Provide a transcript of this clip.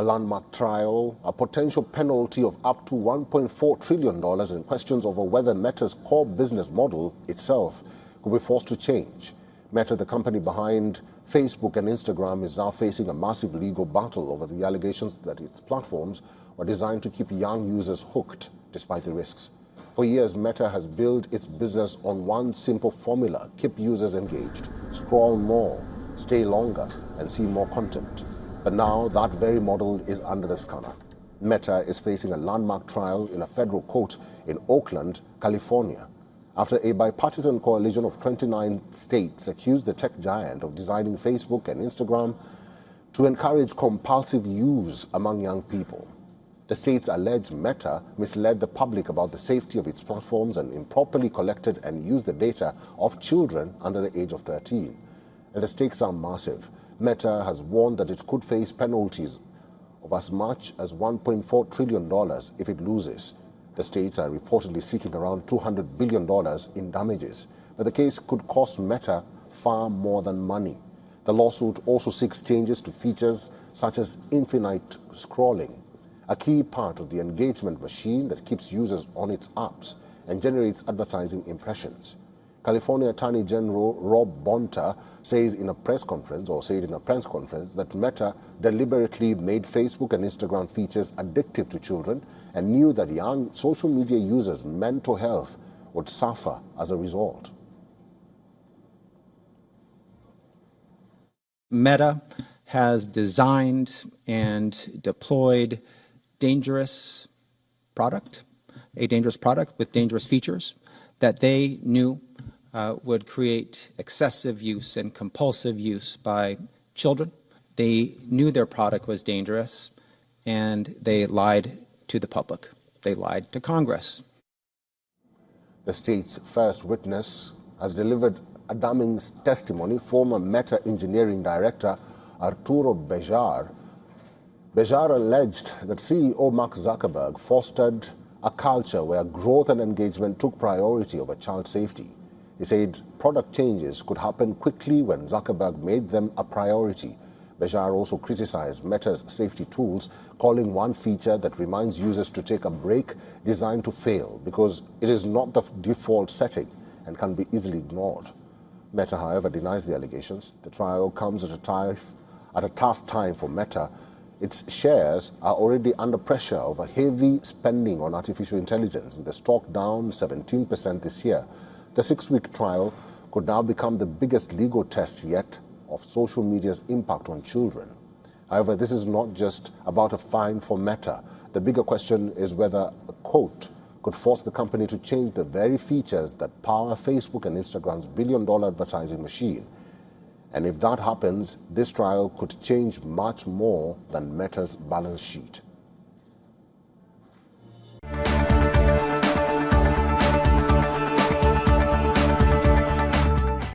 A landmark trial, a potential penalty of up to $1.4 trillion in questions over whether Meta's core business model itself could be forced to change. Meta, the company behind Facebook and Instagram, is now facing a massive legal battle over the allegations that its platforms were designed to keep young users hooked despite the risks. For years, Meta has built its business on one simple formula: keep users engaged, scroll more, stay longer, and see more content. But now that very model is under the scanner. Meta is facing a landmark trial in a federal court in Oakland, California, after a bipartisan coalition of 29 states accused the tech giant of designing Facebook and Instagram to encourage compulsive use among young people. The states allege Meta misled the public about the safety of its platforms and improperly collected and used the data of children under the age of 13. And the stakes are massive. Meta has warned that it could face penalties of as much as $1.4 trillion if it loses. The states are reportedly seeking around $200 billion in damages, but the case could cost Meta far more than money. The lawsuit also seeks changes to features such as infinite scrolling, a key part of the engagement machine that keeps users on its apps and generates advertising impressions. California Attorney General Rob Bonta said in a press conference that Meta deliberately made Facebook and Instagram features addictive to children and knew that young social media users' mental health would suffer as a result. Meta has designed and deployed a dangerous product with dangerous features that they knew would create excessive use and compulsive use by children. They knew their product was dangerous, and they lied to the public. They lied to Congress. The state's first witness has delivered a damning testimony. Former Meta engineering director Arturo Bejar alleged that CEO Mark Zuckerberg fostered a culture where growth and engagement took priority over child safety. He said product changes could happen quickly when Zuckerberg made them a priority. Bejar also criticized Meta's safety tools, calling one feature that reminds users to take a break designed to fail because it is not the default setting and can be easily ignored. Meta, however, denies the allegations. The trial comes at a tough time for Meta. Its shares are already under pressure over heavy spending on artificial intelligence, with the stock down 17% this year. The 6-week trial could now become the biggest legal test yet of social media's impact on children. However, this is not just about a fine for Meta. The bigger question is whether a court could force the company to change the very features that power Facebook and Instagram's billion-dollar advertising machine. And if that happens, this trial could change much more than Meta's balance sheet.